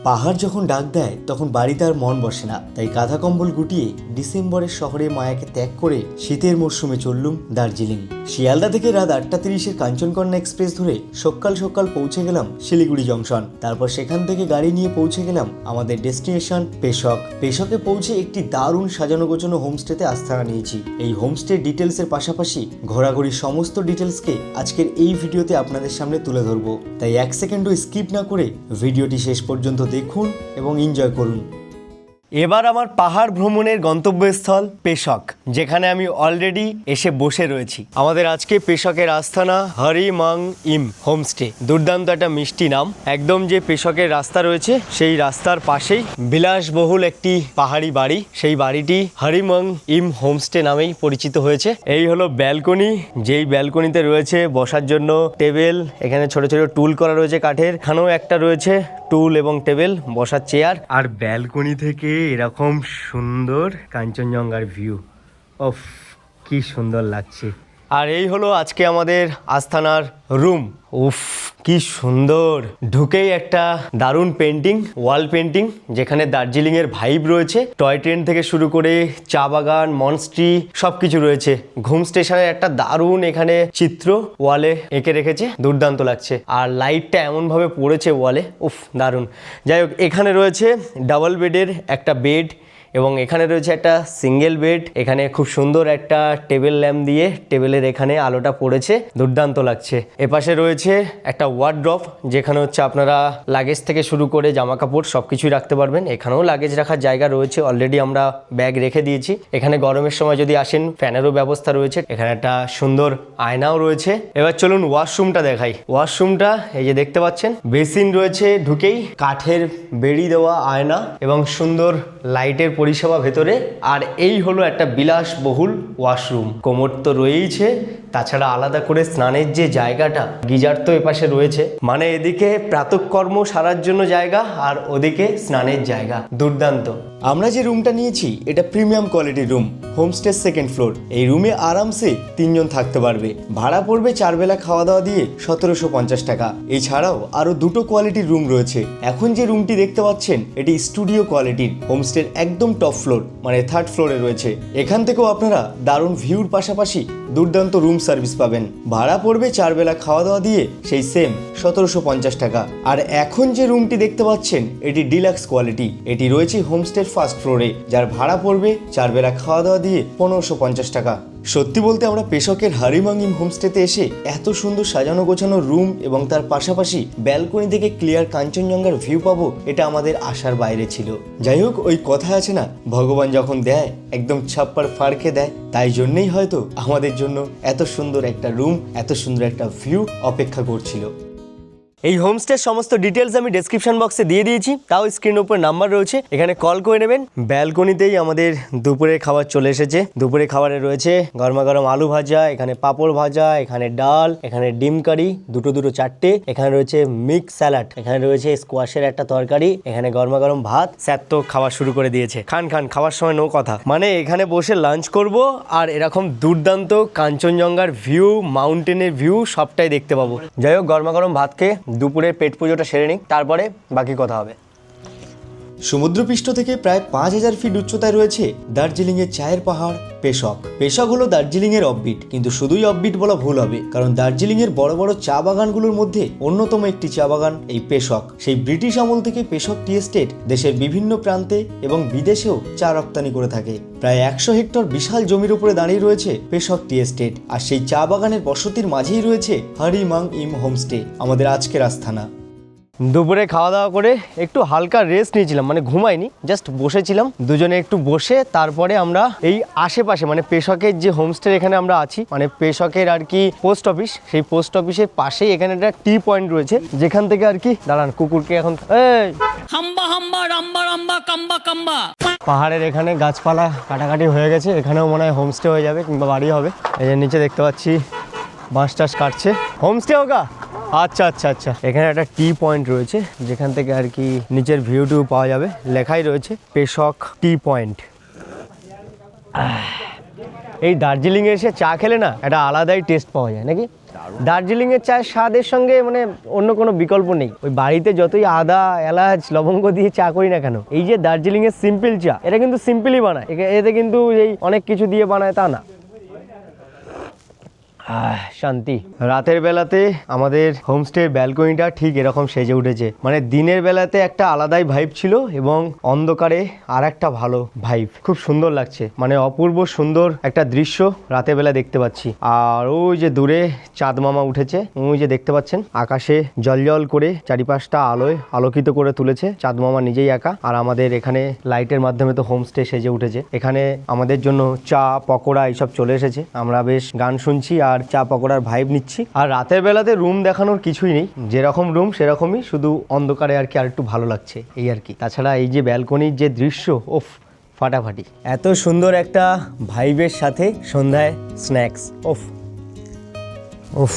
পাহাড় যখন ডাক দেয় তখন বাড়িতে আর মন বসে না, তাই কাঁথা কম্বল গুটিয়ে ডিসেম্বরের শহরে মায়াকে ত্যাগ করে শীতের মরশুমে চললুম দার্জিলিং। শিয়ালদা থেকে রাত 8:30 কাঞ্চনকন্যা এক্সপ্রেস ধরে সকাল সকাল পৌঁছে গেলাম শিলিগুড়ি জংশন। তারপর সেখান থেকে গাড়ি নিয়ে পৌঁছে গেলাম আমাদের ডেস্টিনেশন পেশক। পেশকে পৌঁছে একটি দারুণ সাজানো গোছানো হোমস্টেতে আস্থানা নিয়েছি। এই হোমস্টে ডিটেলসের পাশাপাশি ঘোরাঘুরির সমস্ত ডিটেলসকে আজকের এই ভিডিওতে আপনাদের সামনে তুলে ধরবো, তাই এক সেকেন্ডও স্কিপ না করে ভিডিওটি শেষ পর্যন্ত দেখুন এবং এনজয় করুন। এবার আমার পাহাড় ভ্রমণের গন্তব্যস্থল পেশক, যেখানে আমি অলরেডি এসে বসে রয়েছি। আমাদের আজকে পেশকের আস্থানা হরি মাং ইম হোমস্টে। দুর্দান্ত একটা মিষ্টি নাম। একদম যে পেশকের রাস্তা রয়েছে সেই রাস্তার পাশেই বিলাসবহুল একটি পাহাড়ি বাড়ি, সেই বাড়িটি হরি মাং ইম হোমস্টে নামেই পরিচিত হয়েছে। এই হলো ব্যালকনি, যেই ব্যালকনিতে রয়েছে বসার জন্য টেবিল, এখানে ছোট ছোট টুল করা রয়েছে কাঠের, এখানেও একটা রয়েছে টুল এবং টেবিল, বসার চেয়ার, আর ব্যালকনি থেকে এরকম সুন্দর কাঞ্চনজঙ্ঘার ভিউ। ওফ, কি সুন্দর লাগছে। আর এই হলো আজকে আমাদের আস্থানার রুম। উফ, কি সুন্দর। ঢুকেই একটা দারুণ পেন্টিং, ওয়াল পেন্টিং, যেখানে দার্জিলিং এর ভাইব রয়েছে। টয় ট্রেন থেকে শুরু করে চা বাগান, মনস্ট্রি সবকিছু রয়েছে। ঘুম স্টেশনের একটা দারুণ এখানে চিত্র ওয়ালে এঁকে রেখেছে, দুর্দান্ত লাগছে। আর লাইটটা এমন ভাবে পড়েছে ওয়ালে, উফ দারুণ। যাই হোক, এখানে রয়েছে ডাবল বেডের একটা বেড এবং এখানে রয়েছে একটা সিঙ্গেল বেড। এখানে খুব সুন্দর একটা টেবিল ল্যাম্প দিয়ে টেবিলের এখানে আলোটা পড়েছে, দুর্দান্ত লাগছে। এপাশে রয়েছে একটা ওয়ার্ড্রপ, যেখানে হচ্ছে আপনারা লাগেজ থেকে শুরু করে জামা কাপড় সবকিছুই রাখতে পারবেন। এখানেও লাগেজ রাখার জায়গা রয়েছে, অলরেডি আমরা ব্যাগ রেখে দিয়েছি। এখানে গরমের সময় যদি আসেন ফ্যানেরও ব্যবস্থা রয়েছে। এখানে একটা সুন্দর আয়নাও রয়েছে। এবার চলুন ওয়াশরুমটা দেখাই। ওয়াশরুমটা এই যে দেখতে পাচ্ছেন, বেসিন রয়েছে ঢুকেই, কাঠের বেড়ি দেওয়া আয়না এবং সুন্দর লাইটের পরিষেবা ভেতরে। আর এই হলো একটা বিলাসবহুল ওয়াশরুম। কোমর তো রয়েইছে, তাছাড়া আলাদা করে স্নানের যে জায়গাটা, গিজার তো এপাশে রয়েছে, মানে এদিকে প্রাতঃকর্ম সারার জন্য জায়গা আর ওদিকে স্নানের জায়গা, দুর্দান্ত। আমরা যে রুমটা নিয়েছি এটা প্রিমিয়াম কোয়ালিটির রুম, হোমস্টে সেকেন্ড ফ্লোর। এই রুমে আরামসে 3 জন থাকতে পারবে। ভাড়া পড়বে 4 বেলা খাওয়া দাওয়া দিয়ে 1750 টাকা। এছাড়াও আরো 2টো কোয়ালিটির রুম রয়েছে। এখন যে রুমটি দেখতে পাচ্ছেন এটি স্টুডিও কোয়ালিটির, হোমস্টের একদম টপ ফ্লোর মানে 3rd ফ্লোরে রয়েছে। এখান থেকেও আপনারা দারুণ ভিউর পাশাপাশি দুর্দান্ত রুম সার্ভিস পাবেন। ভাড়া পড়বে 4 বেলা খাওয়া দাওয়া দিয়ে সেই সেম 1750 টাকা। আর এখন যে রুমটি দেখতে পাচ্ছেন এটি ডিলাক্স কোয়ালিটি। এটি রয়েছে হোমস্টের 1st ফ্লোরে, যার ভাড়া পড়বে 4 বেলা খাওয়া দাওয়া দিয়ে 1550 টাকা। সত্যি বলতে আমরা পেশকের হরি মাং ইম হোমস্টেতে এসে এত সুন্দর সাজানো গোছানো রুম এবং তার পাশাপাশি ব্যালকনি থেকে ক্লিয়ার কাঞ্চনজঙ্ঘার ভিউ পাবো, এটা আমাদের আশার বাইরে ছিল। যাই হোক, ওই কথা আছে না, ভগবান যখন দেয় একদম ছাপ্পার ফাড়কে দেয়, তাই জন্যই হয়তো আমাদের জন্য এত সুন্দর একটা রুম, এত সুন্দর একটা ভিউ অপেক্ষা করছিল। এই হোমস্টের সমস্ত ডিটেলস আমি ডেসক্রিপশন বক্সে দিয়ে দিয়েছি, তাও স্ক্রিনের উপর নাম্বার রয়েছে, এখানে কল করে নেবেন। ব্যালকনিতেই আমাদের দুপুরের খাবার চলে এসেছে। দুপুরে খাবারে রয়েছে গরমা গরম আলু ভাজা, এখানে পাঁপড় ভাজা, এখানে ডাল, এখানে ডিম কারি দুটো 4টে, এখানে রয়েছে মিক্স স্যালাড, এখানে রয়েছে স্কোয়াশের একটা তরকারি, এখানে গরমা গরম ভাত। স্যার তো খাওয়া শুরু করে দিয়েছে। খান খান, খাওয়ার সময় নো কথা। মানে এখানে বসে লাঞ্চ করব আর এরকম দুর্দান্ত কাঞ্চনজঙ্ঘার ভিউ, মাউন্টেনের ভিউ সবটাই দেখতে পাবো। যাই হোক, গরমা গরম ভাত খেয়ে দুপুরে পেট পুজোটা সেরে নিই, তারপরে বাকি কথা হবে। সমুদ্রপৃষ্ঠ থেকে প্রায় 5000 ফিট উচ্চতায় রয়েছে দার্জিলিং এর চায়ের পাহাড় পেশক। পেশক হলো দার্জিলিং এর অফবিট, কিন্তু শুধুই অফবিট বলা ভুল হবে, কারণ দার্জিলিং এর বড় বড় চা বাগানগুলোর মধ্যে অন্যতম একটি চা বাগান এই পেশক। সেই ব্রিটিশ আমল থেকে পেশক টি এস্টেট দেশের বিভিন্ন প্রান্তে এবং বিদেশেও চা রপ্তানি করে থাকে। প্রায় 100 হেক্টর বিশাল জমির উপরে দাঁড়িয়ে রয়েছে পেশক টি এস্টেট, আর সেই চা বাগানের বসতির মাঝেই রয়েছে হরি মাং ইম হোমস্টে, আমাদের আজকের আস্থানা। দুপুরে খাওয়া দাওয়া করে একটু হালকা রেস্ট নিয়েছিলাম, মানে ঘুমাইনি, জাস্ট বসেছিলাম দুজনে একটু বসে। তারপরে আমরা এই আশেপাশে মানে পেশকের যে হোমস্টে এখানে আমরা আছি, মানে পেশকের আর কি পোস্ট অফিস, সেই পোস্ট অফিসের পাশেই এখানে একটা টি পয়েন্ট রয়েছে, যেখান থেকে আর কি দাঁড়ান কুকুরকে এখন পাহাড়ের এখানে গাছপালা কাটাকাটি হয়ে গেছে, এখানেও মনে হয় হোমস্টে হয়ে যাবে কিংবা বাড়ি হবে। এই যে নিচে দেখতে পাচ্ছি বাঁশ টাস কাটছে, হোমস্টে হোগা। আচ্ছা আচ্ছা আচ্ছা, এখানে একটা টি পয়েন্ট রয়েছে যেখান থেকে আর কি নিচের ভিউ টিউ পাওয়া যাবে। লেখাই রয়েছে পেশক টি পয়েন্ট। এই দার্জিলিংয়ে এসে চা খেলে না একটা আলাদাই টেস্ট পাওয়া যায় নাকি? দার্জিলিংয়ের চায়ের স্বাদের সঙ্গে মানে অন্য কোনো বিকল্প নেই। ওই বাড়িতে যতই আদা এলাচ লবঙ্গ দিয়ে চা করি না কেন, এই যে দার্জিলিংয়ের সিম্পল চা, এটা কিন্তু সিম্পলই বানায়, এতে কিন্তু এই অনেক কিছু দিয়ে বানায় তা না। শান্তি। রাতের বেলাতে আমাদের হোমস্টের ব্যালকনিটা ঠিক এরকম সেজে উঠেছে, মানে দিনের বেলাতে একটা আলাদাই ভাইব ছিল এবং অন্ধকারে আর একটা ভালো ভাইব, খুব সুন্দর লাগছে, মানে অপূর্ব সুন্দর একটা দৃশ্য রাতের বেলা দেখতে পাচ্ছি। আর ওই যে দূরে চাঁদ মামা উঠেছে, ওই যে দেখতে পাচ্ছেন আকাশে জলজল করে চারিপাশটা আলোয় আলোকিত করে তুলেছে চাঁদ মামা নিজেই একা। আর আমাদের এখানে লাইটের মাধ্যমে তো হোমস্টে সেজে উঠেছে, এখানে আমাদের জন্য চা পকোড়া এইসব চলে এসেছে, আমরা বেশ গান শুনছি আর চা পকোড়ার ভাইব নিচ্ছি। আর রাতের বেলাতে রুম দেখানোর কিছুই নেই, যেরকম রুম সেরকমই, শুধু অন্ধকারে আর কি আর একটু ভালো লাগছে এই আর কি। তাছাড়া এই যে ব্যালকনির যে দৃশ্য, ওফ ফাটাফাটি, এত সুন্দর একটা ভাইবের সাথে সন্ধ্যায় স্ন্যাক্স, ওফ উফ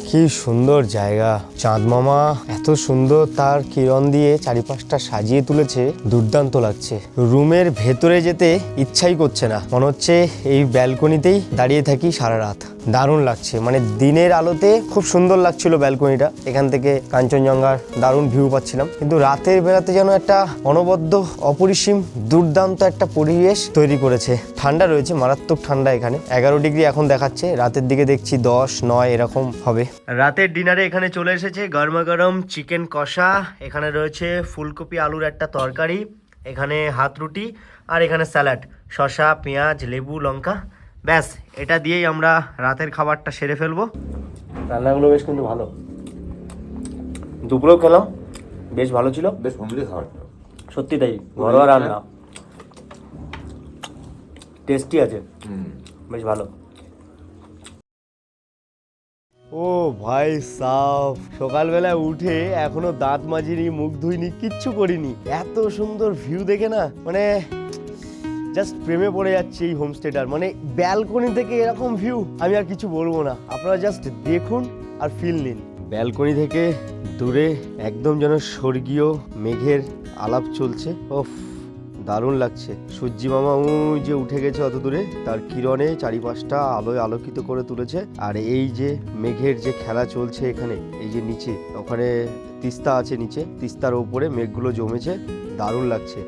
কি সুন্দর জায়গা। চাঁদ মামা এত সুন্দর তার কিরণ দিয়ে চারিপাশটা সাজিয়ে তুলেছে, দুর্দান্ত লাগছে। রুমের ভেতরে যেতে ইচ্ছাই করছে না, মনে হচ্ছে এই ব্যালকনিতেই দাঁড়িয়ে থাকি সারা রাত। দারুণ লাগছে, মানে দিনের আলোতে খুব সুন্দর লাগছিল ব্যালকনিটা, এখান থেকে কাঞ্চনজঙ্ঘার দারুণ ভিউ পাচ্ছিলাম, কিন্তু রাতের বেলাতে যেন একটা অনবদ্য অপরিসীম দুর্দান্ত একটা পরিবেশ তৈরি করেছে। ঠান্ডা রয়েছে, মারাত্মক ঠান্ডা, এখানে 11 ডিগ্রি এখন দেখাচ্ছে, রাতের দিকে দেখছি 10, 9 এরকম হবে। রাতের ডিনারে এখানে চলে এসেছে গরমা গরম চিকেন কষা, এখানে রয়েছে ফুলকপি আলুর একটা তরকারি, এখানে হাত রুটি, আর এখানে স্যালাড, শসা পেঁয়াজ লেবু লঙ্কা, ব্যাস এটা দিয়েই আমরা রাতের খাবারটা সেরে ফেলবো। রান্নাগুলো বেশ কিন্তু ভালো, দুপুরেও খেলাম, বেশ ভালো ছিল, বেশ হোমলি খাবার, সত্যি তাই, ঘরোয়া রান্না, টেস্টি আছে, বেশ ভালো। ও ভাই সাফ, সকালবেলা উঠে এখনো দাঁত মাজিনি, মুখ ধুইনি, কিচ্ছু করিনি, এত সুন্দর ভিউ দেখে না মানে জাস্ট প্রেমে পড়ে যাচ্ছে এই হোমস্টেটার। মানে ব্যালকনি থেকে এরকম ভিউ আমি আর কিছু বলবো না, আপনারা জাস্ট দেখুন আর ফিল নিন। ব্যালকনি থেকে দূরে একদম যেন স্বর্গীয় মেঘের আলাপ চলছে, ওফ দারুণ লাগছে। সূর্যি মামা ওই যে উঠে গেছে অত দূরে, তার কিরণে চারিপাশটা আলোয় আলোকিত করে তুলেছে। আর এই যে মেঘের যে খেলা চলছে এখানে, এই যে নিচে ওখানে তিস্তা আছে, নিচে তিস্তার ওপরে মেঘগুলো জমেছে, দারুণ লাগছে।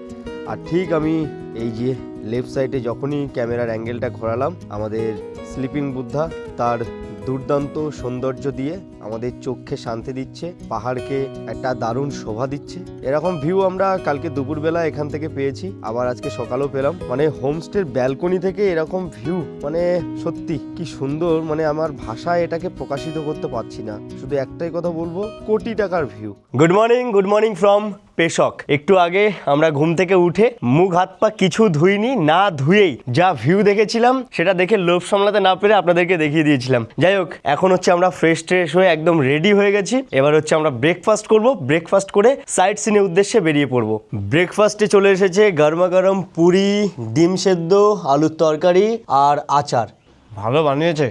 আর ঠিক আমি এই যে লেফট সাইডে যখনই ক্যামেরার অ্যাঙ্গেলটা ঘোরালাম, আমাদের স্লিপিং বুদ্ধা তার দুর্দান্ত সৌন্দর্য দিয়ে আমাদের চোখে শান্তি দিচ্ছে, পাহাড়কে একটা দারুণ শোভা দিচ্ছে। এরকম ভিউ আমরা কালকে দুপুরবেলা এখান থেকে পেয়েছি, আবার আজকে সকালেও পেলাম। মানে হোমস্টের ব্যালকনি থেকে এরকম ভিউ মানে সত্যি কি সুন্দর, মানে আমার ভাষায় এটাকে প্রকাশিত করতে পারছি না, শুধু একটাই কথা বলবো, কোটি টাকার ভিউ। গুড মর্নিং ফ্রম পেশক। একটু আগে আমরা ঘুম থেকে উঠে মুখ হাত পা কিছু ধুইনি, না ধুয়েই যা ভিউ দেখেছিলাম সেটা দেখে লোভ সামলাতে না পেরে আপনাদেরকে দেখিয়ে দিয়েছিলাম। যাই হোক, এখন হচ্ছে আমরা ফ্রেশ হয়ে একদম রেডি হয়ে গেছি। এবার হচ্ছে আমরা ব্রেকফাস্ট করব, ব্রেকফাস্ট করে সাইট সিনের উদ্দেশ্যে বেরিয়ে পড়বো। ব্রেকফাস্টে চলে এসেছে গরমা গরম পুরি, ডিম সেদ্ধ, আলুর তরকারি আর আচার। ভালো বানিয়েছে,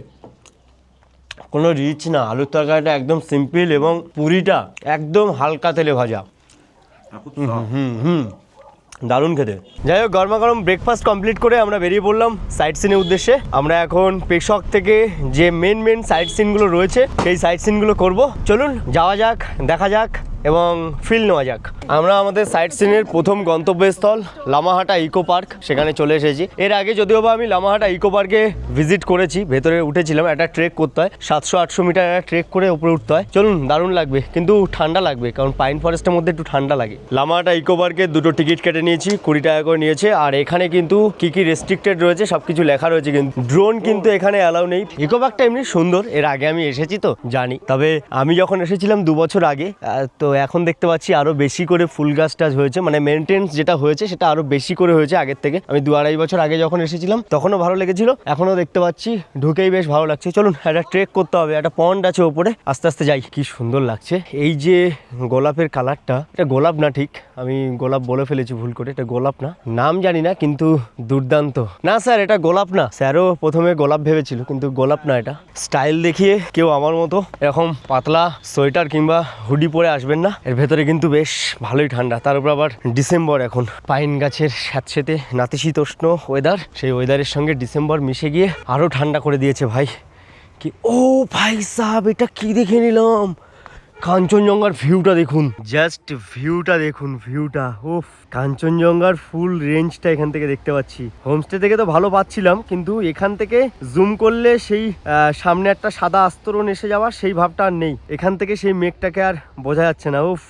কোনো রিচ না, আলুর তরকারিটা একদম সিম্পল এবং পুরিটা একদম হালকা তেলে ভাজা, দারুণ খেতে। যাই হোক, গরমা গরম ব্রেকফাস্ট কমপ্লিট করে আমরা বেরিয়ে পড়লাম সাইট সিনের উদ্দেশ্যে। আমরা এখন পেশক থেকে যে মেন সাইট সিনগুলো রয়েছে সেই সাইট সিনগুলো করব। চলুন যাওয়া যাক, দেখা যাক এবং ফিল নেওয়া যাক। আমরা আমাদের সাইট সিনের প্রথম গন্তব্যস্থল লামাহাটা ইকো পার্ক, সেখানে চলে এসেছি। এর আগে যদিও বা আমি লামাহাটা ইকো পার্কে ভিজিট করেছি, ভেতরে উঠেছিলাম, একটা ট্রেক করতে হয়, 700-800 মিটার একটা ট্রেক করে উপরে উঠতে হয়। চলুন, দারুণ লাগবে, কিন্তু ঠান্ডা লাগবে, কারণ পাইন ফরেস্টের মধ্যে একটু ঠান্ডা লাগে। লামাহাটা ইকো পার্কে দুটো টিকিট কেটে নিয়েছি, 20 টাকা করে নিয়েছে। আর এখানে কিন্তু কি রেস্ট্রিক্টেড রয়েছে সবকিছু লেখা রয়েছে, কিন্তু ড্রোন কিন্তু এখানে অ্যালাউ নেই। ইকো পার্কটা এমনি সুন্দর, এর আগে আমি এসেছি তো জানি, তবে আমি যখন এসেছিলাম 2 বছর আগে, তো এখন দেখতে পাচ্ছি আরো বেশি করে ফুল গাছ টাছ হয়েছে, মানে মেনটেন্স যেটা হয়েছে সেটা আরো বেশি করে হয়েছে আগের থেকে। আমি 2-2.5 বছর আগে যখন এসেছিলাম তখনও ভালো লেগেছিল, এখনো দেখতে পাচ্ছি, ঢুকেই বেশ ভালো লাগছে। চলুন, একটা ট্রেক করতে হবে, একটা পন্ড আছে ওপরে, আস্তে আস্তে যাই। কি সুন্দর লাগছে এই যে গোলাপের কালারটা, এটা গোলাপ না, ঠিক আমি গোলাপ বলে ফেলেছি ভুল করে, এটা গোলাপ না, নাম জানি না, কিন্তু দুর্দান্ত। না স্যার, এটা গোলাপ না, স্যারও প্রথমে গোলাপ ভেবেছিল, কিন্তু গোলাপ না এটা। স্টাইল দেখিয়ে কেউ আমার মতো এরকম পাতলা সোয়েটার কিংবা হুডি পরে আসবেন না, এর ভেতরে কিন্তু বেশ ভালোই ঠান্ডা। তার উপর আবার ডিসেম্বর, এখন পাইন গাছের স্যাঁতসেঁতে নাতিশীতোষ্ণ ওয়েদার, সেই ওয়েদারের সঙ্গে ডিসেম্বর মিশে গিয়ে আরও ঠান্ডা করে দিয়েছে ভাই, কি ও ভাই সাহেব, এটা কি দেখে নিলাম, কাঞ্চনজঙ্ঘার ভিউটা দেখুন, জাস্ট ভিউটা দেখুন, ভিউটা ওফ, কাঞ্চনজঙ্ঘার ফুল রেঞ্জটা এখান থেকে দেখতে পাচ্ছি। হোমস্টে থেকে তো ভালো পাচ্ছিলাম, কিন্তু এখান থেকে জুম করলে সেই সামনে একটা সাদা আস্তরণ এসে যাওয়ার সেই ভাবটা আর নেই। এখান থেকে সেই মেঘটাকে আর বোঝা যাচ্ছে না। উফ,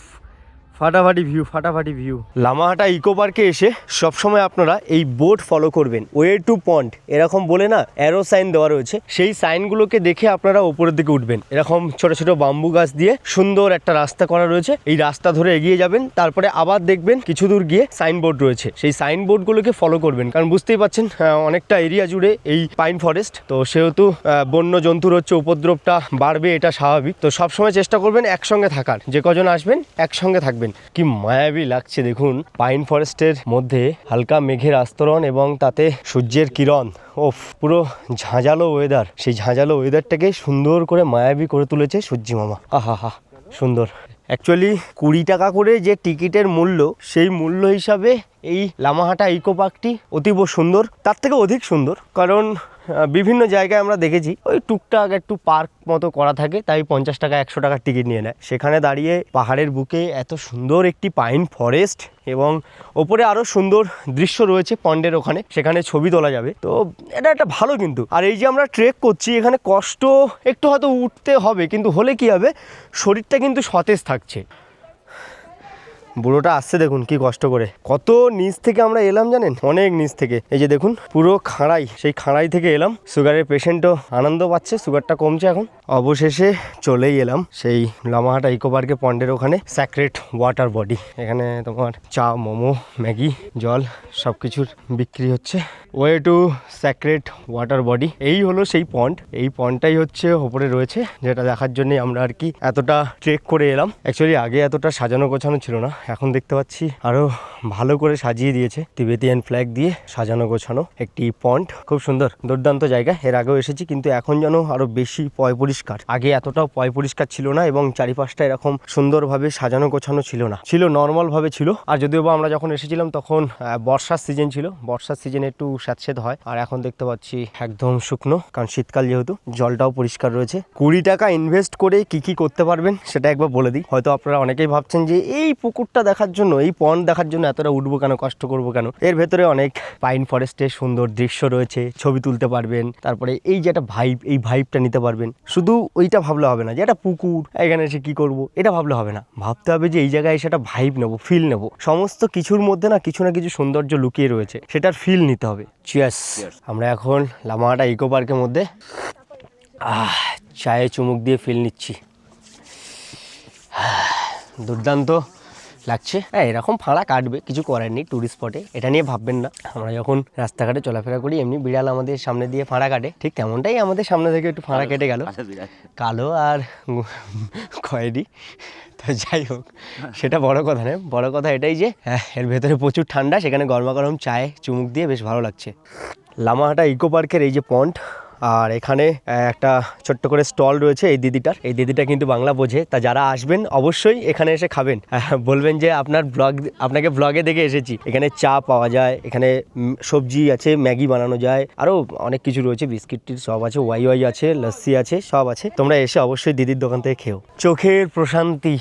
ফাটাফাটি ভিউ, ফাটাফাটি ভিউ। লামাহাটা ইকো পার্কে এসে সবসময় আপনারা এই বোর্ড ফলো করবেন, ওয়ে টু পন্ড এরকম বলে না অ্যারো সাইন দেওয়া রয়েছে, সেই সাইনগুলোকে দেখে আপনারা উপরের দিকে উঠবেন। এরকম ছোট ছোট বাম্বু গাছ দিয়ে সুন্দর একটা রাস্তা করা রয়েছে, এই রাস্তা ধরে এগিয়ে যাবেন, তারপরে আবার দেখবেন কিছু দূর গিয়ে সাইনবোর্ড রয়েছে, সেই সাইনবোর্ডগুলোকে ফলো করবেন। কারণ বুঝতেই পারছেন অনেকটা এরিয়া জুড়ে এই পাইন ফরেস্ট, তো সেহেতু বন্য জন্তুর হচ্ছে উপদ্রবটা বাড়বে, এটা স্বাভাবিক। তো সবসময় চেষ্টা করবেন একসঙ্গে থাকার, যে কজন আসবেন একসঙ্গে থাকবেন। কি মায়াবী লাগছে দেখুন, পাইন ফরেস্টের মধ্যে হালকা মেঘের আস্তরণ এবং তাতে সূর্যের কিরণ, ওফ, পুরো ঝাঁঝালো ওয়েদার। সেই ঝাঁঝালো ওয়েদারটাকে সুন্দর করে মায়াবী করে তুলেছে সূর্যি মামা। আহা হা, সুন্দর। অ্যাকচুয়ালি 20 টাকা করে যে টিকিটের মূল্য, সেই মূল্য হিসাবে এই লামাহাটা ইকো পার্কটি অতীব সুন্দর, তার থেকে অধিক সুন্দর। কারণ বিভিন্ন জায়গায় আমরা দেখেছি ওই টুকটাক একটু পার্ক মতো করা থাকে, তাই 50 টাকা 100 টাকার টিকিট নিয়ে নেয়। সেখানে দাঁড়িয়ে পাহাড়ের বুকে এত সুন্দর একটি পাইন ফরেস্ট এবং ওপরে আরও সুন্দর দৃশ্য রয়েছে পন্ডের ওখানে, সেখানে ছবি তোলা যাবে। তো এটা একটা ভালো কিন্তু। আর এই যে আমরা ট্রেক করছি, এখানে কষ্ট একটু হয়তো উঠতে হবে, কিন্তু হলে কি হবে, শরীরটা কিন্তু সতেজ থাকছে। বুড়োটা আসছে দেখুন কি কষ্ট করে, কত নিচ থেকে আমরা এলাম জানেন, অনেক নিচ থেকে। এই যে দেখুন পুরো খাঁড়াই, সেই খাঁড়াই থেকে এলাম। সুগারের পেশেন্টও আনন্দ পাচ্ছে, সুগারটা কমছে এখন। অবশেষে চলেই এলাম সেই লামাহাটা ইকো পার্কে পন্ডের ওখানে, স্যাক্রেড ওয়াটার বডি। এখানে তোমার চা, মোমো, ম্যাগি, জল সব কিছুর বিক্রি হচ্ছে। Way to sacred water body, এই হলো সেই পন্ড। এই পন্ডটাই হচ্ছে ওপরে রয়েছে, যেটা দেখার জন্যই আমরা আর কি এতটা ট্রেক করে এলাম। অ্যাকচুয়ালি আগে এতটা সাজানো গোছানো ছিল না, এখন দেখতে পাচ্ছি আরো ভালো করে সাজিয়ে দিয়েছে, তিবেতিয়ান ফ্ল্যাগ দিয়ে সাজানো গোছানো একটি পন্ড। খুব সুন্দর, দুর্দান্ত জায়গা। এর আগেও এসেছি, কিন্তু এখন যেন আরো বেশি পয় পরিষ্কার। আগে এতটাও পয় পরিষ্কার ছিল না, এবং চারিপাশটা এরকম সুন্দরভাবে সাজানো গোছানো ছিল না, ছিল নর্মাল ভাবে ছিল। আর যদিও বা আমরা যখন এসেছিলাম তখন বর্ষার সিজন ছিল, বর্ষার সিজনে একটু স্যাঁতস্যাঁত হয়। আর এখন দেখতে পাচ্ছি একদম শুকনো, কারণ শীতকাল যেহেতু, জলটাও পরিষ্কার রয়েছে। 20 টাকা ইনভেস্ট করে কি কি করতে পারবেন সেটা একবার বলে দিই। হয়তো আপনারা অনেকেই ভাবছেন যে এই পুকুরটা দেখার জন্য, এই পন্ড দেখার জন্য এতটা উঠবো কেন, কষ্ট করবো কেন। এর ভেতরে অনেক পাইন ফরেস্টের সুন্দর দৃশ্য রয়েছে, ছবি তুলতে পারবেন। তারপরে এই যে একটা ভাইব, এই ভাইবটা নিতে পারবেন। শুধু ওইটা ভাবলে হবে না যে একটা পুকুর, এখানে এসে কি করব, এটা ভাবলে হবে না। ভাবতে হবে যে এই জায়গায় এসে একটা ভাইব নেবো, ফিল নেবো। সমস্ত কিছুর মধ্যে না কিছু সৌন্দর্য লুকিয়ে রয়েছে, সেটার ফিল নিতে হবে। চিয়ার্স। আমরা এখন লামাহাটা ইকো পার্কের মধ্যে চায়ে চুমুক দিয়ে ফিল নিচ্ছি। দুর্দান্ত লাগছে। হ্যাঁ, এরকম ফাঁড়া কাটবে, কিছু করার নেই টুরিস্ট স্পটে, এটা নিয়ে ভাববেন না। আমরা যখন রাস্তাঘাটে চলাফেরা করি, এমনি বিড়াল আমাদের সামনে দিয়ে ফাঁড়া কাটে, ঠিক তেমনটাই আমাদের সামনে থেকে একটু ফাঁড়া কেটে গেল, কালো আর খয়েরি। তো যাই হোক, সেটা বড় কথা নয়, বড় কথা এটাই যে এর ভেতরে প্রচুর ঠান্ডা, সেখানে গরমা গরম চায়ে চুমুক দিয়ে বেশ ভালো লাগছে। লামাহাটা ইকো পার্কের এই যে পন্ড, আর এখানে একটা ছোট্ট করে স্টল রয়েছে এই দিদিটার। এই দিদিটা কিন্তু বাংলা বোঝে, তা যারা আসবেন অবশ্যই এখানে এসে খাবেন, বলবেন যে আপনাকে ব্লগে দেখে এসেছি। এখানে চা পাওয়া যায়, এখানে সবজি আছে, ম্যাগি বানানো যায়, আরও অনেক কিছু রয়েছে, বিস্কিট সব আছে, ওয়াই আছে, লস্যি আছে, সব আছে। তোমরা এসে অবশ্যই দিদির দোকান থেকে খেও। চোখের প্রশান্তি,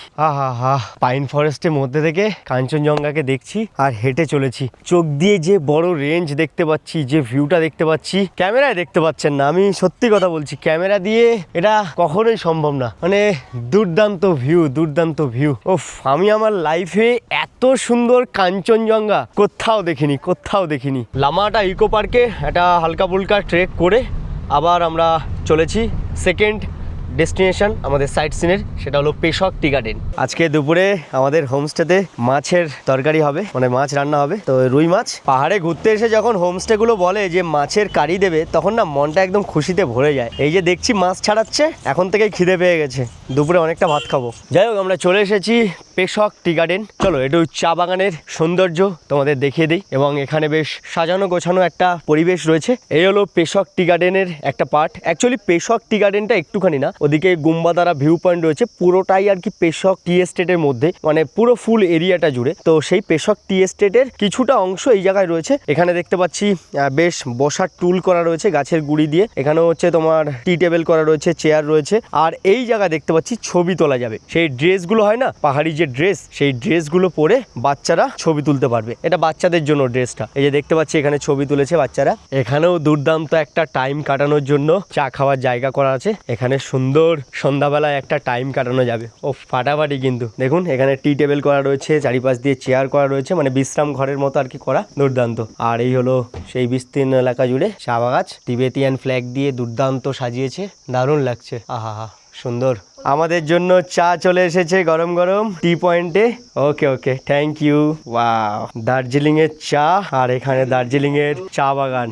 হা। পাইন ফরেস্টের মধ্যে থেকে কাঞ্চনজঙ্ঘাকে দেখছি আর হেঁটে চলেছি। চোখ দিয়ে যে বড় রেঞ্জ দেখতে পাচ্ছি, যে ভিউটা দেখতে পাচ্ছি, ক্যামেরায় দেখতে পাচ্ছেন না, আমি সত্যি কথা বলছি, ক্যামেরা দিয়ে এটা কখনোই সম্ভব না। মানে দুর্দান্ত ভিউ, দুর্দান্ত ভিউ। ওফ, আমি আমার লাইফে এত সুন্দর কাঞ্চনজঙ্ঘা কোথাও দেখিনি। লামাহাটা ইকো পার্কে একটা হালকা ফুলকা ট্রেক করে আবার আমরা চলেছি সেকেন্ড ডেস্টিনেশন আমাদের সাইট সিনের, সেটা হলো পেশক টি গার্ডেন। আজকে দুপুরে আমাদের হোমস্টেতে মাছের তরকারি হবে, মানে মাছ রান্না হবে। তো রুই মাছ। পাহাড়ে ঘুরতে এসে যখন হোমস্টেগুলো বলে যে মাছের কারি দেবে, তখন না মনটা একদম খুশিতে ভরে যায়। এই যে দেখছি মাছ ছাড়াচ্ছে, এখন থেকেই খিদে পেয়ে গেছে, দুপুরে অনেকটা ভাত খাবো। যাই হোক, আমরা চলে এসেছি পেশক টি গার্ডেন। চলো একটু চা বাগানের সৌন্দর্য তোমাদের দেখিয়ে দিই, এবং এখানে বেশ সাজানো গোছানো একটা পরিবেশ রয়েছে। এই হলো পেশক টি গার্ডেনের একটা পার্ট। অ্যাকচুয়ালি পেশক টি গার্ডেনটা একটুখানি না, ওদিকে গুম্বাদারা ভিউ পয়েন্ট রয়েছে, পুরোটাই আর কি পেশক টি এস্টেটের মধ্যে, মানে পুরো ফুল এরিয়াটা জুড়ে। তো সেই পেশক টি এস্টেটের কিছুটা অংশ এই জায়গায় রয়েছে। এখানে দেখতে পাচ্ছি বেশ বসার টুল করা রয়েছে গাছের গুঁড়ি দিয়ে। এখানেও হচ্ছে তোমার টি টেবিল করা রয়েছে, চেয়ার রয়েছে। আর এই জায়গায় দেখতে পাচ্ছি ছবি তোলা যাবে। সেই ড্রেসগুলো হয় না, পাহাড়ি যে ড্রেস, সেই ড্রেসগুলো পরে বাচ্চারা ছবি তুলতে পারবে। এটা বাচ্চাদের জন্য ড্রেসটা। এই যে দেখতে পাচ্ছি এখানে ছবি তুলেছে বাচ্চারা। এখানেও দুর্দান্ত একটা টাইম কাটানোর জন্য চা খাওয়ার জায়গা করা আছে। এখানে সুন্দর সন্ধ্যাবেলায় একটা টাইম কাটানো যাবে। ও ফাটাফাটি কিন্তু দেখুন, এখানে টি টেবিল করা রয়েছে, চারিপাশ দিয়ে চেয়ার করা রয়েছে, মানে বিশ্রাম ঘরের মতো আর কি করা, দুর্দান্ত। আর এই হলো সেই বিস্তীর্ণ এলাকা জুড়ে চা বাগান, টিবেটিয়ান ফ্ল্যাগ দিয়ে দুর্দান্ত সাজিয়েছে, দারুণ লাগছে। আহা সুন্দর। আমাদের জন্য চা চলে এসেছে গরম গরম টি পয়েন্টে। ওকে ওকে, থ্যাংক ইউ। ওয়াও, দার্জিলিং এর চা, আর এখানে দার্জিলিং এর চা বাগান।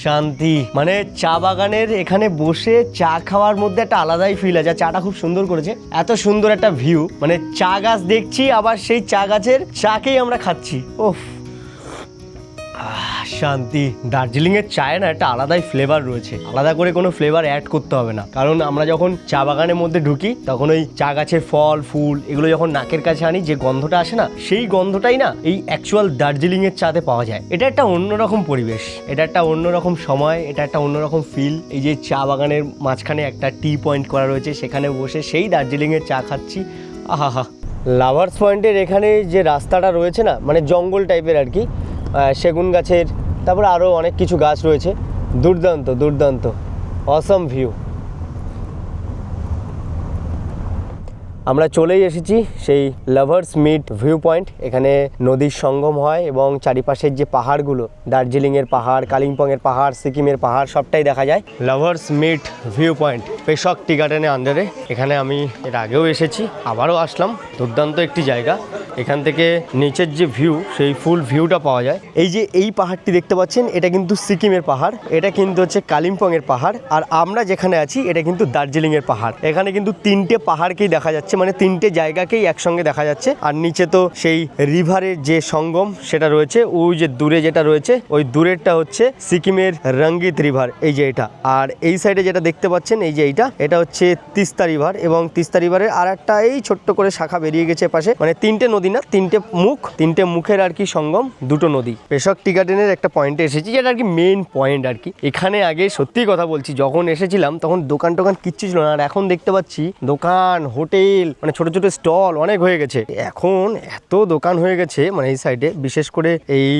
শান্তি, মানে চা বাগানের এখানে বসে চা খাওয়ার মধ্যে একটা আলাদাই ফিল আছে। চাটা খুব সুন্দর করেছে, এত সুন্দর একটা ভিউ, মানে চা গাছ দেখছি, আবার সেই চা গাছের চাকেই আমরা খাচ্ছি। ওফ, শান্তি। দার্জিলিং এর চায়ে না একটা আলাদাই ফ্লেভার রয়েছে, আলাদা করে কোনো ফ্লেভার অ্যাড করতে হবে না। কারণ আমরা যখন চা বাগানের মধ্যে ঢুকি তখন ওই চা গাছের ফল ফুল এগুলো যখন নাকের কাছে আনি, যে গন্ধটা আসে না, সেই গন্ধটাই না এই অ্যাকচুয়াল দার্জিলিং এর চাতে পাওয়া যায়। এটা একটা অন্যরকম পরিবেশ, এটা একটা অন্যরকম সময়, এটা একটা অন্যরকম ফিল। এই যে চা বাগানের মাঝখানে একটা টি পয়েন্ট করা রয়েছে, সেখানে বসে সেই দার্জিলিং এর চা খাচ্ছি। আহা। লাভার্স পয়েন্টের এখানে যে রাস্তাটা রয়েছে না, মানে জঙ্গল টাইপের আর কি, সেগুন গাছের, তারপরে আরও অনেক কিছু গাছ রয়েছে, দুর্দান্ত দুর্দান্ত, অসম ভিউ। আমরা চলেই এসেছি সেই লাভার্স মিট ভিউ পয়েন্ট। এখানে নদীর সঙ্গম হয় এবং চারিপাশের যে পাহাড়গুলো, দার্জিলিংয়ের পাহাড়, কালিম্পংয়ের পাহাড়, সিকিমের পাহাড়, সবটাই দেখা যায়। লাভার্স মিট ভিউ পয়েন্ট পেশক টি গার্ডেনের আন্ডারে। এখানে আমি এর আগেও এসেছি, আবারও আসলাম। দুর্দান্ত একটি জায়গা। এখান থেকে নিচের যে ভিউ, সেই ফুল ভিউটা পাওয়া যায়। এই যে এই পাহাড়টি দেখতে পাচ্ছেন, এটা কিন্তু সিকিমের পাহাড়, এটা কিন্তু হচ্ছে কালিম্পংয়ের পাহাড়, আর আমরা যেখানে আছি এটা কিন্তু দার্জিলিংয়ের পাহাড়। এখানে কিন্তু তিনটে পাহাড়কেই দেখা যাচ্ছে, মানে তিনটে জায়গাকেই একসঙ্গে দেখা যাচ্ছে। আর নিচে তো সেই রিভারের যে সঙ্গম সেটা রয়েছে, ওই যে দূরে যেটা রয়েছে, ওই দূরেরটা হচ্ছে সিকিমের রঙ্গিত রিভার, এই যে এটা। আর এই সাইডে যেটা দেখতে পাচ্ছেন, এই যে এটা হচ্ছে তিস্তা রিভার, এবং তিস্তা রিভারের আর একটা এই ছোট্ট করে শাখা বেরিয়ে গেছে পাশে। মানে তিনটে নদী না, তিনটে মুখের আর কি সঙ্গম, দুটো নদী। পেশক টি গার্ডেনের একটা পয়েন্টে এসেছি, যেটা আর কি মেইন পয়েন্ট আর কি। এখানে আগে সত্যি কথা বলছি, যখন এসেছিলাম তখন দোকান টোকান কিচ্ছু ছিল না, আর এখন দেখতে পাচ্ছি দোকান, হোটেল, মানে ছোট ছোট স্টল অনেক হয়ে গেছে। এখন এত দোকান হয়ে গেছে, মানে এই সাইডে বিশেষ করে এই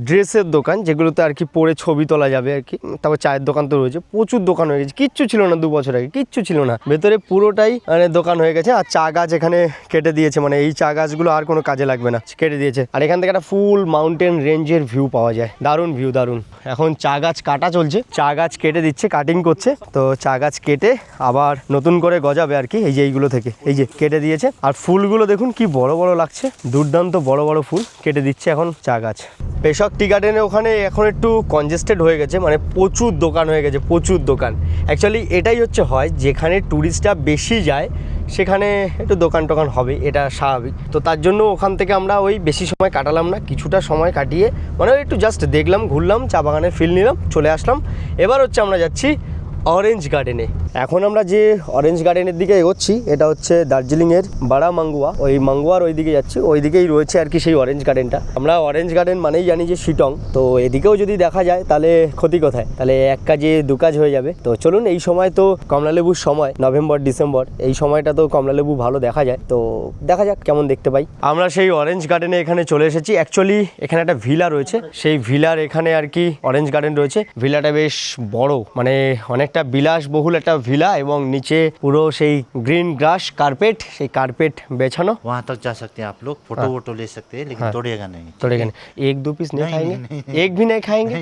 ড্রেসের দোকান, যেগুলোতে আর কি পরে ছবি তোলা যাবে আর কি। তারপর চায়ের দোকান তো রয়েছে, প্রচুর দোকান হয়ে গেছে। কিচ্ছু ছিল না 2 বছর আগে, কিচ্ছু ছিল না। ভেতরে পুরোটাই মানে দোকান হয়ে গেছে। আর চা গাছ এখানে কেটে দিয়েছে, মানে এই চা গাছগুলো আর কোনো কাজে লাগবে না, কেটে দিয়েছে। আর এখান থেকে একটা ফুল মাউন্টেন রেঞ্জের ভিউ পাওয়া যায়, দারুণ ভিউ, দারুণ। এখন চা গাছ কাটা চলছে, চা গাছ কেটে দিচ্ছে, কাটিং করছে। তো চা গাছ কেটে আবার নতুন করে গজাবে আর কি, এই যে এইগুলো থেকে, এই যে কেটে দিয়েছে। আর ফুলগুলো দেখুন কি বড় বড় লাগছে, দুর্দান্ত বড় বড় ফুল কেটে দিচ্ছে এখন চা গাছ। পেশক টি গার্ডেনে ওখানে এখন একটু কনজেস্টেড হয়ে গেছে, মানে প্রচুর দোকান হয়ে গেছে, প্রচুর দোকান। অ্যাকচুয়ালি এটাই হচ্ছে হয়, যেখানে ট্যুরিস্টরা বেশি যায় সেখানে একটু দোকান টোকান হবে, এটা স্বাভাবিক। তো তার জন্য ওখান থেকে আমরা ওই বেশি সময় কাটালাম না, কিছুটা সময় কাটিয়ে মানে একটু জাস্ট দেখলাম, ঘুরলাম, চা বাগানের ফিল নিলাম, চলে আসলাম। এবার হচ্ছে আমরা যাচ্ছি অরেঞ্জ গার্ডেনে। এখন আমরা যে অরেঞ্জ গার্ডেনের দিকে এগোচ্ছি, এটা হচ্ছে দার্জিলিংয়ের বাড়া মাঙ্গুয়া, ওই মাঙ্গুয়ার ওই দিকে যাচ্ছি, ওই দিকেই রয়েছে আর কি সেই অরেঞ্জ গার্ডেনটা। আমরা অরেঞ্জ গার্ডেন মানেই জানি যে শিটং, তো এদিকেও যদি দেখা যায় তাহলে ক্ষতি কোথায়, তাহলে এক কাজে দু কাজ হয়ে যাবে। তো চলুন, এই সময় তো কমলালেবুর সময়, নভেম্বর ডিসেম্বর, এই সময়টা তো কমলালেবু ভালো দেখা যায়, তো দেখা যাক কেমন দেখতে পাই। আমরা সেই অরেঞ্জ গার্ডেনে এখানে চলে এসেছি। অ্যাকচুয়ালি এখানে একটা ভিলা রয়েছে, সেই ভিলার এখানে আর কি অরেঞ্জ গার্ডেন রয়েছে। ভিলাটা বেশ বড়, মানে অনেকটা বিলাসবহুল একটা ভিলা, এবং নিচে পুরো সেই গ্রিন গ্রাস কার্পেট, সেই কার্পেট বেছানো। वहाँ तक जा सकते हैं आप लोग, फोटो वोटो ले सकते हैं, लेकिन तोड़िएगा नहीं। तोड़ेगा नहीं, 1-2 पीस नहीं खाएंगे, एक भी नहीं खाएंगे,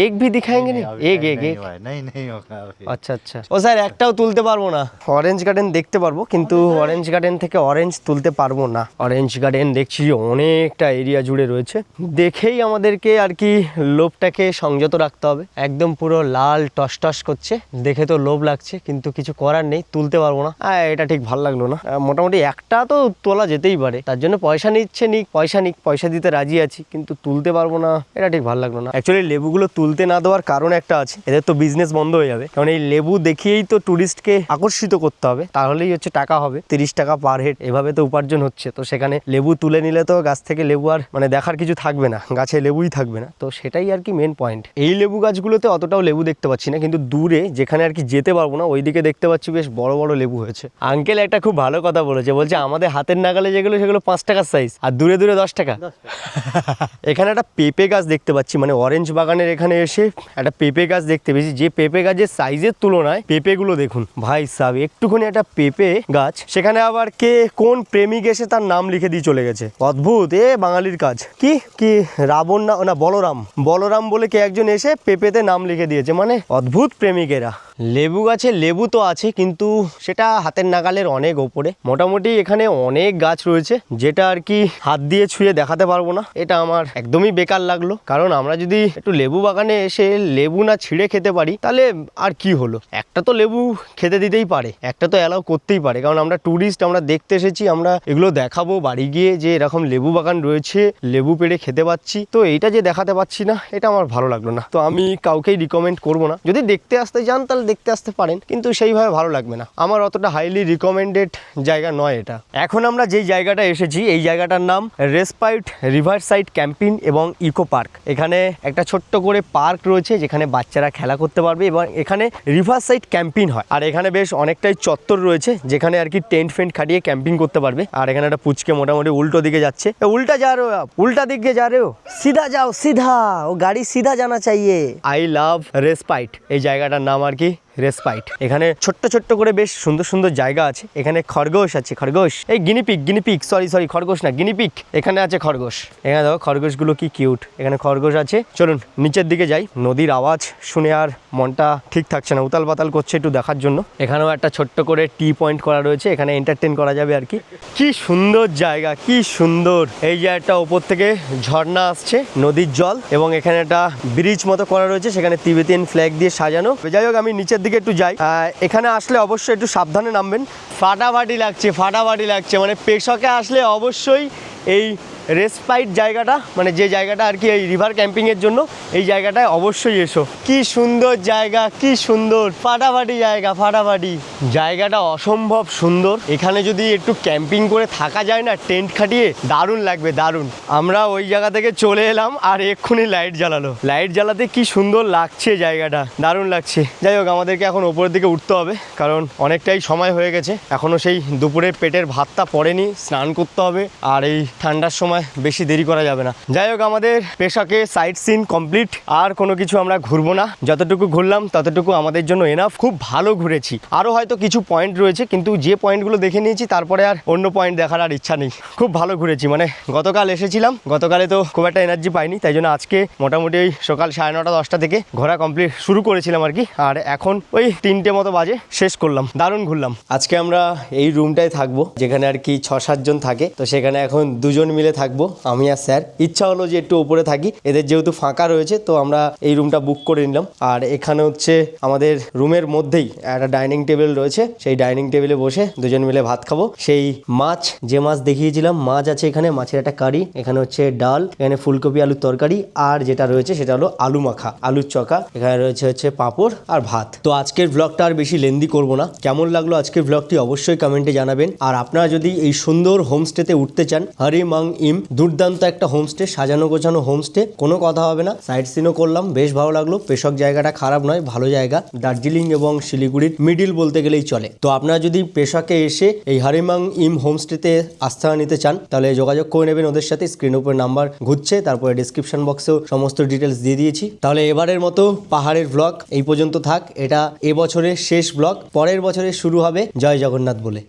एक भी दिखाएंगे नहीं, एक नहीं होगा। আচ্ছা আচ্ছা। ও স্যার, একটাও তুলতে পারবো না। অরেঞ্জ গার্ডেন দেখতে পারবো, কিন্তু অরেঞ্জ গার্ডেন থেকে অরেঞ্জ তুলতে পারবো না। অরেঞ্জ গার্ডেন দেখছি অনেকটা এরিয়া জুড়ে রয়েছে, দেখেই আমাদেরকে আর কি লোভটাকে সংযত রাখতে হবে। একদম পুরো লাল টস টস করছে, দেখে তো লোভ লাগছে। লাগছে, কিন্তু কিছু করার নেই, তুলতে পারবো না। এটা ঠিক ভালো লাগলো না। মোটামুটি একটা তো তোলা যেতেই পারে, তার জন্য পয়সা নিচ্ছে, পয়সা দিতে রাজি আছি, কিন্তু তুলতে পারবো না, এটা ঠিক ভালো লাগলো না। অ্যাকচুয়ালি লেবুগুলো তুলতে না দেওয়ার কারণ একটা আছে, এদের তো বিজনেস বন্ধ হয়ে যাবে, কারণ এই লেবু দেখিয়েই তো টুরিস্টকে আকর্ষিত করতে হবে, তাহলেই হচ্ছে টাকা হবে, 30 টাকা পার হেড, এভাবে তো উপার্জন হচ্ছে। তো সেখানে লেবু তুলে নিলে তো গাছ থেকে লেবু আর মানে দেখার কিছু থাকবে না, গাছে লেবুই থাকবে না। তো সেটাই আর কি মেন পয়েন্ট। এই লেবু গাছগুলোতে অতটাও লেবু দেখতে পাচ্ছি না, কিন্তু দূরে যেখানে আর কি যেতে পারবো না ওইদিকে দেখতে পাচ্ছি বেশ বড় বড় লেবু হয়েছে। আঙ্কেল একটা খুব ভালো কথা বলেছে, বলছে আমাদের হাতের নাগালে যেগুলো সেগুলো 5 টাকার সাইজ, আর দূরে দূরে 10 টাকা। এখানে একটা পেঁপে গাছ দেখতে পাচ্ছি, মানে অরেঞ্জ বাগানের এখানে এসে একটা পেঁপে গাছ দেখতে পেয়েছি, যে পেঁপে গাছের সাইজের তুলনায় পেঁপেগুলো দেখুন ভাই সাহেব, একটুখানি একটা পেঁপে গাছ, সেখানে আবার কে কোন প্রেমিক এসে তার নাম লিখে দিয়ে চলে গেছে। অদ্ভুত বাঙালির কাজ। কি রাবণ না বলরাম বলে কে একজন এসে পেঁপেতে নাম লিখে দিয়েছে, মানে অদ্ভুত প্রেমিকেরা। লেবু গাছে লেবু তো আছে, কিন্তু সেটা হাতের নাগালের অনেক ওপরে। মোটামুটি এখানে অনেক গাছ রয়েছে, যেটা আর কি হাত দিয়ে ছুঁয়ে দেখাতে পারবো না, এটা আমার একদমই বেকার লাগলো। কারণ আমরা যদি একটু লেবু বাগানে এসে লেবু না ছিঁড়ে খেতে পারি, তাহলে আর কি হলো। একটা তো লেবু খেতে দিতেই পারে, একটা তো অ্যালাউ করতেই পারে, কারণ আমরা ট্যুরিস্ট, আমরা দেখতে এসেছি, আমরা এগুলো দেখাবো বাড়ি গিয়ে যে এরকম লেবু বাগান রয়েছে, লেবু পেড়ে খেতে পাচ্ছি। তো এইটা যে দেখাতে পাচ্ছি না, এটা আমার ভালো লাগলো না। তো আমি কাউকেই রিকমেন্ড করবো না, যদি দেখতে আসতে চান তাহলে দেখতে আসতে পারেন, কিন্তু সেইভাবে ভালো লাগবে না। আমার অতটা হাইলি রিকমেন্ডেড জায়গা নয় এটা। এখন আমরা যেই জায়গাটা এসেছি, এই জায়গাটার নাম রেসপাইট রিভার সাইড ক্যাম্পিং এবং ইকো পার্ক। এখানে একটা ছোট্ট করে পার্ক রয়েছে, যেখানে বাচ্চারা খেলা করতে পারবে, এবং এখানে রিভার সাইড ক্যাম্পিং হয়। আর এখানে বেশ অনেকটাই চত্বর রয়েছে, যেখানে আর কি টেন্ট ফেন্ট খাটিয়ে ক্যাম্পিং করতে পারবে। আর এখানে একটা পুচকে মোটামুটি উল্টো দিকে যাচ্ছে। উল্টা দিকে যা রে, সিধা যাও, সিধা, ও গাড়ি সিধা জানা চাইয়ে। আই লাভ রেসপাইট, এই জায়গাটার নাম আর কি রেসপাইট। এখানে ছোট্ট ছোট্ট করে বেশ সুন্দর সুন্দর জায়গা আছে। এখানে খরগোশ আছে, খরগোশ, এই গিনিপিক, সরি খরগোশ না, গিনিপিক। এখানে আছে খরগোশ, এখানে দেখো খরগোশগুলো কি কিউট, এখানে খরগোশ আছে। চলুন নিচের দিকে যাই, নদীর আওয়াজ শুনে আর মনটা ঠিক থাকছে না, উতাল পাতাল করছে একটু দেখার জন্য। এখানেও একটা ছোট্ট করে টি পয়েন্ট করা রয়েছে, এখানে এন্টারটেন করা যাবে আর কি। কি সুন্দর জায়গা, কি সুন্দর। এই যে একটা ওপর থেকে ঝর্ণা আসছে, নদীর জল, এবং এখানে একটা ব্রিজ মতো করা রয়েছে, সেখানে তিবেতিয়ান ফ্ল্যাগ দিয়ে সাজানো। যাই হোক, আমি নিচের দিকে একটু যাই। এখানে আসলে অবশ্যই একটু সাবধানে নামবেন, ফাটাফাটি লাগছে। মানে পেশকে আসলে অবশ্যই এই রেসপাইট জায়গাটা, মানে যে জায়গাটা আর কি এই রিভার ক্যাম্পিংয়ের জন্য, এই জায়গাটায় অবশ্যই এসো। কি সুন্দর জায়গা, কি সুন্দর, ফাটাফাটি জায়গাটা অসম্ভব সুন্দর। এখানে যদি একটু ক্যাম্পিং করে থাকা যায় না, টেন্ট খাটিয়ে, দারুণ লাগবে, দারুণ। আমরা ওই জায়গা থেকে চলে এলাম, আর এক্ষুনি লাইট জ্বালাতে কি সুন্দর লাগছে জায়গাটা, দারুণ লাগছে। যাই হোক, আমাদেরকে এখন ওপরের দিকে উঠতে হবে, কারণ অনেকটাই সময় হয়ে গেছে, এখনো সেই দুপুরের পেটের ভাতটা পড়েনি, স্নান করতে হবে, আর এই ঠান্ডার সময় বেশি দেরি করা যাবে না। যাই হোক, আমাদের পেশাকে সাইট সিন কমপ্লিট, আর কোনো কিছু আমরা ঘুরবো না, যতটুকু ঘুরলাম ততটুকু আমাদের জন্য এনাফ। খুব ভালো ঘুরেছি, আরও হয়তো কিছু পয়েন্ট রয়েছে, কিন্তু যে পয়েন্টগুলো দেখে নিয়েছি তারপরে আর অন্য পয়েন্ট দেখার আর ইচ্ছা নেই। খুব ভালো ঘুরেছি, মানে গতকাল এসেছিলাম, গতকালে তো খুব একটা এনার্জি পাইনি, তাই জন্য আজকে মোটামুটি ওই সকাল 9:30 10টা থেকে ঘোরা কমপ্লিট শুরু করেছিলাম আর কি, আর এখন ওই 3টে মতো বাজে শেষ করলাম। দারুণ ঘুরলাম। আজকে আমরা এই রুমটায় থাকবো, যেখানে আর কি 6-7 জন থাকে। তো সেখানে এখন 2 জন মিলে থাকবো, আমি আর স্যার। ইচ্ছা হলো যে একটু উপরে থাকি, এদের যেহেতু ফাঁকা রয়েছে, তো আমরা এই রুমটা বুক করে নিলাম। আর এখানে হচ্ছে আমাদের রুমের মধ্যেই একটা ডাইনিং টেবিল রয়েছে, সেই ডাইনিং টেবিলে বসে 2 জন মিলে ভাত খাবো। সেই যে মাছ দেখিয়েছিলাম, মাছ আছে এখানে, মাছের একটা কারি, এখানে হচ্ছে ডাল, এখানে ফুলকপি আলুর তরকারি, আর যেটা রয়েছে সেটা হলো আলু মাখা, আলুর চকা, এখানে রয়েছে হচ্ছে পাঁপড় আর ভাত। তো আজকের ব্লগটা আর বেশি লেন্দি করবো না। কেমন লাগলো আজকের ব্লগটি অবশ্যই কমেন্টে জানাবেন। আর আপনারা যদি এই সুন্দর হোমস্টেতে উঠতে চান, হরিমাং ইম, দুর্দান্ত একটা হোমস্টে, সাজানো গোছানো হোমস্টে, কোনো কথা হবে না। সাইট সিনও করলাম, বেশ ভালো লাগলো। পেশক জায়গাটা খারাপ নয়, ভালো জায়গা। দার্জিলিং এবং শিলিগুড়ির মিডিল বলতে গেলেই চলে। তো আপনারা যদি পেশাকে এসে এই হরিমাং ইম হোমস্টেতে আস্থা নিতে চান, তাহলে যোগাযোগ করে নেবেন ওদের সাথে। স্ক্রিনের উপর নাম্বার ঘুরছে, তারপরে ডিসক্রিপশন বক্সেও সমস্ত ডিটেলস দিয়ে দিয়েছি। তাহলে এবারের মতো পাহাড়ের ব্লগ এই পর্যন্ত থাক। এটা এবছরের শেষ ব্লগ, পরের বছরের শুরু হবে জয় জগন্নাথ বলে।